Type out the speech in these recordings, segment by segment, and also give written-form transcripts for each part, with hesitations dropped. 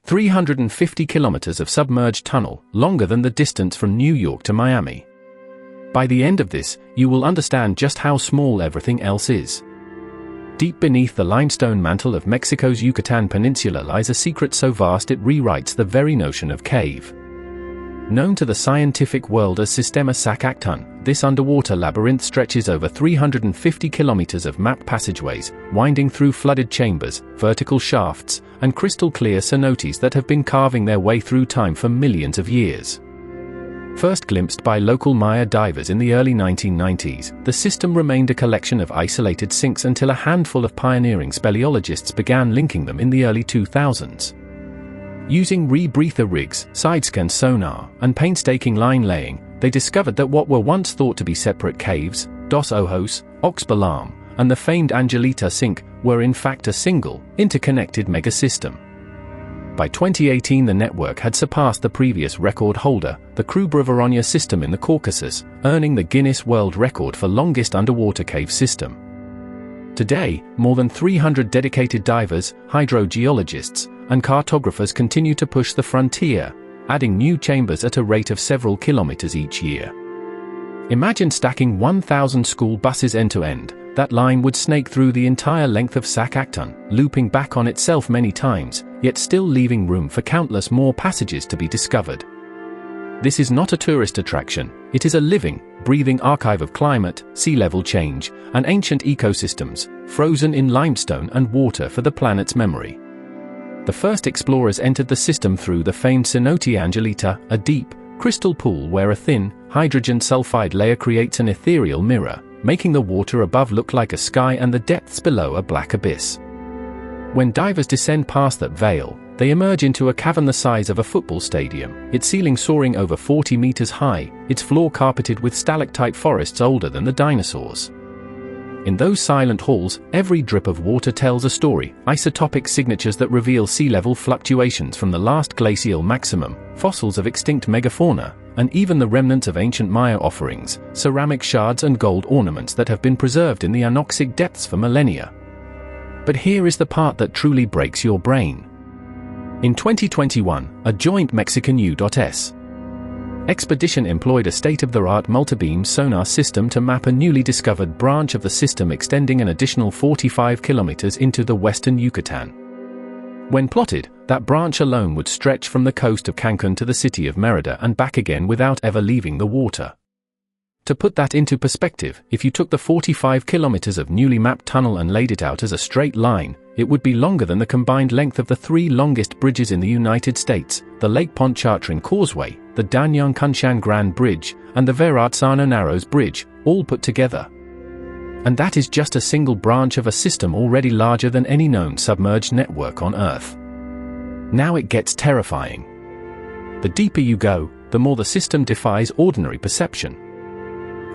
350 kilometers of submerged tunnel, longer than the distance from New York to Miami. By the end of this, you will understand just how small everything else is. Deep beneath the limestone mantle of Mexico's Yucatán Peninsula lies a secret so vast it rewrites the very notion of cave. Known to the scientific world as Sistema Actun, this underwater labyrinth stretches over 350 kilometers of mapped passageways, winding through flooded chambers, vertical shafts, and crystal-clear cenotes that have been carving their way through time for millions of years. First glimpsed by local Maya divers in the early 1990s, the system remained a collection of isolated sinks until a handful of pioneering speleologists began linking them in the early 2000s. Using rebreather rigs, side-scan sonar, and painstaking line laying, they discovered that what were once thought to be separate caves, Dos Ojos, Oxbalam, and the famed Angelita Sink, were in fact a single, interconnected megasystem. By 2018 the network had surpassed the previous record holder, the Krubra-Voronezh system in the Caucasus, earning the Guinness World Record for longest underwater cave system. Today, more than 300 dedicated divers, hydrogeologists, and cartographers continue to push the frontier, adding new chambers at a rate of several kilometers each year. Imagine stacking 1,000 school buses end-to-end. That line would snake through the entire length of Actun, looping back on itself many times, yet still leaving room for countless more passages to be discovered. This is not a tourist attraction, it is a living, breathing archive of climate, sea level change, and ancient ecosystems, frozen in limestone and water for the planet's memory. The first explorers entered the system through the famed cenote Angelita, a deep, crystal pool where a thin, hydrogen sulfide layer creates an ethereal mirror, making the water above look like a sky and the depths below a black abyss. When divers descend past that veil, they emerge into a cavern the size of a football stadium, its ceiling soaring over 40 meters high, its floor carpeted with stalactite forests older than the dinosaurs. In those silent halls, every drip of water tells a story, isotopic signatures that reveal sea level fluctuations from the last glacial maximum, fossils of extinct megafauna, and even the remnants of ancient Maya offerings, ceramic shards and gold ornaments that have been preserved in the anoxic depths for millennia. But here is the part that truly breaks your brain. In 2021, a joint Mexican U.S. expedition employed a state-of-the-art multibeam sonar system to map a newly discovered branch of the system extending an additional 45 kilometers into the western Yucatán. When plotted, that branch alone would stretch from the coast of Cancun to the city of Mérida and back again without ever leaving the water. To put that into perspective, if you took the 45 kilometers of newly mapped tunnel and laid it out as a straight line, it would be longer than the combined length of the three longest bridges in the United States, the Lake Pontchartrain Causeway, the Danyang Kunshan Grand Bridge, and the Verrazzano Narrows Bridge, all put together. And that is just a single branch of a system already larger than any known submerged network on Earth. Now it gets terrifying. The deeper you go, the more the system defies ordinary perception.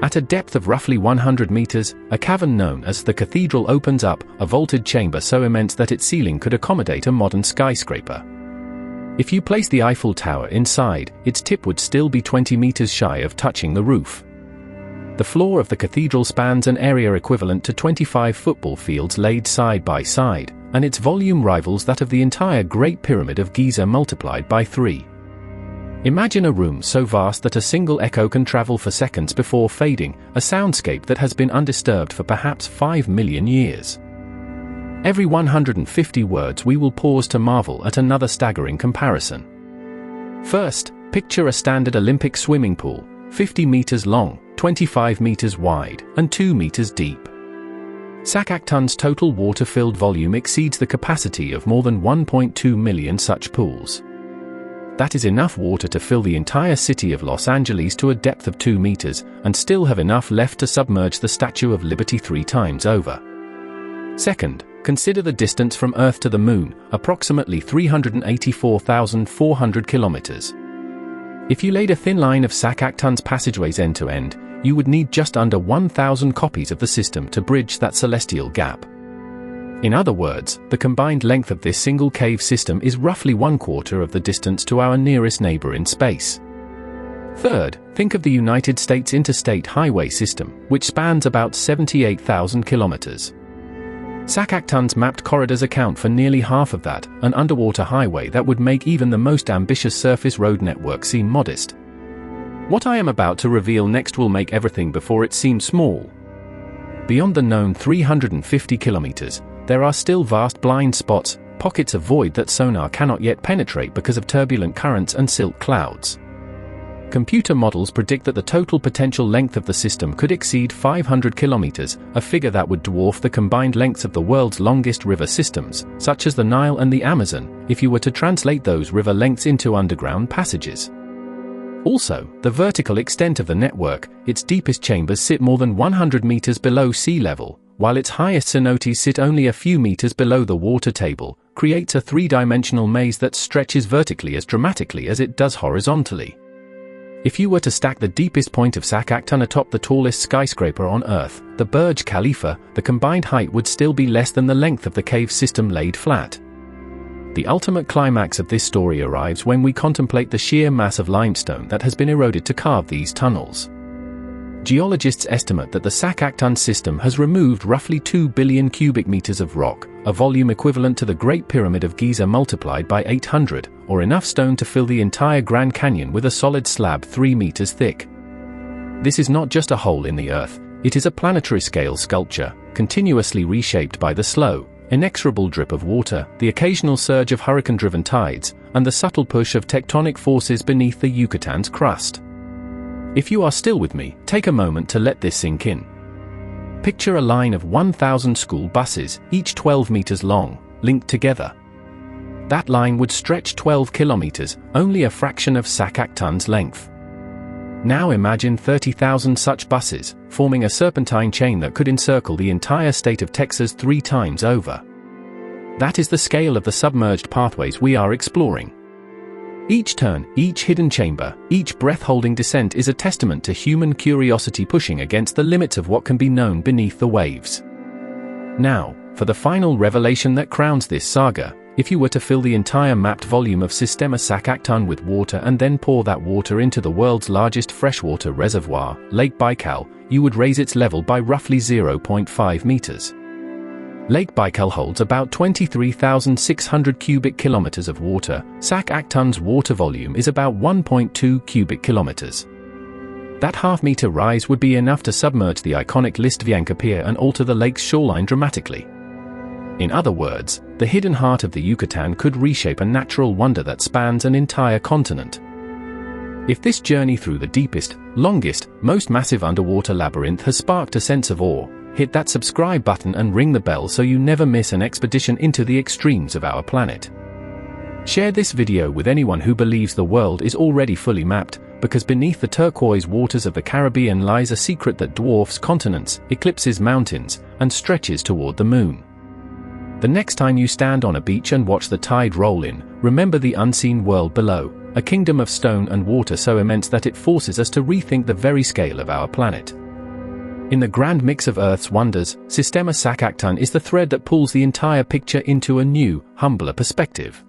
At a depth of roughly 100 meters, a cavern known as the Cathedral opens up, a vaulted chamber so immense that its ceiling could accommodate a modern skyscraper. If you place the Eiffel Tower inside, its tip would still be 20 meters shy of touching the roof. The floor of the cathedral spans an area equivalent to 25 football fields laid side by side, and its volume rivals that of the entire Great Pyramid of Giza multiplied by 3. Imagine a room so vast that a single echo can travel for seconds before fading, a soundscape that has been undisturbed for perhaps 5 million years. Every 150 words we will pause to marvel at another staggering comparison. First, picture a standard Olympic swimming pool, 50 meters long, 25 meters wide, and 2 meters deep. Actun's total water-filled volume exceeds the capacity of more than 1.2 million such pools. That is enough water to fill the entire city of Los Angeles to a depth of 2 meters, and still have enough left to submerge the Statue of Liberty 3 times over. Second, consider the distance from Earth to the Moon, approximately 384,400 kilometers. If you laid a thin line of Actun's passageways end to end, you would need just under 1,000 copies of the system to bridge that celestial gap. In other words, the combined length of this single cave system is roughly 1/4 of the distance to our nearest neighbor in space. Third, think of the United States interstate highway system, which spans about 78,000 kilometers. Actun's mapped corridors account for nearly half of that, an underwater highway that would make even the most ambitious surface road network seem modest. What I am about to reveal next will make everything before it seem small. Beyond the known 350 kilometers, there are still vast blind spots, pockets of void that sonar cannot yet penetrate because of turbulent currents and silt clouds. Computer models predict that the total potential length of the system could exceed 500 kilometers, a figure that would dwarf the combined lengths of the world's longest river systems, such as the Nile and the Amazon, if you were to translate those river lengths into underground passages. Also, the vertical extent of the network, its deepest chambers sit more than 100 meters below sea level, while its highest cenotes sit only a few meters below the water table, creates a three-dimensional maze that stretches vertically as dramatically as it does horizontally. If you were to stack the deepest point of Actun atop the tallest skyscraper on Earth, the Burj Khalifa, the combined height would still be less than the length of the cave system laid flat. The ultimate climax of this story arrives when we contemplate the sheer mass of limestone that has been eroded to carve these tunnels. Geologists estimate that the Actun system has removed roughly 2 billion cubic meters of rock, a volume equivalent to the Great Pyramid of Giza multiplied by 800, or enough stone to fill the entire Grand Canyon with a solid slab 3 meters thick. This is not just a hole in the earth, it is a planetary-scale sculpture, continuously reshaped by the slow, inexorable drip of water, the occasional surge of hurricane-driven tides, and the subtle push of tectonic forces beneath the Yucatan's crust. If you are still with me, take a moment to let this sink in. Picture a line of 1,000 school buses, each 12 meters long, linked together. That line would stretch 12 kilometers, only a fraction of Actun's length. Now imagine 30,000 such buses, forming a serpentine chain that could encircle the entire state of Texas 3 times over. That is the scale of the submerged pathways we are exploring. Each turn, each hidden chamber, each breath-holding descent is a testament to human curiosity pushing against the limits of what can be known beneath the waves. Now, for the final revelation that crowns this saga, if you were to fill the entire mapped volume of Sistema Actun with water and then pour that water into the world's largest freshwater reservoir, Lake Baikal, you would raise its level by roughly 0.5 meters. Lake Baikal holds about 23,600 cubic kilometers of water. Actun's water volume is about 1.2 cubic kilometers. That half-meter rise would be enough to submerge the iconic Listvianka Pier and alter the lake's shoreline dramatically. In other words, the hidden heart of the Yucatan could reshape a natural wonder that spans an entire continent. If this journey through the deepest, longest, most massive underwater labyrinth has sparked a sense of awe, hit that subscribe button and ring the bell so you never miss an expedition into the extremes of our planet. Share this video with anyone who believes the world is already fully mapped, because beneath the turquoise waters of the Caribbean lies a secret that dwarfs continents, eclipses mountains, and stretches toward the moon. The next time you stand on a beach and watch the tide roll in, remember the unseen world below, a kingdom of stone and water so immense that it forces us to rethink the very scale of our planet. In the grand mix of Earth's wonders, Sistema Actun is the thread that pulls the entire picture into a new, humbler perspective.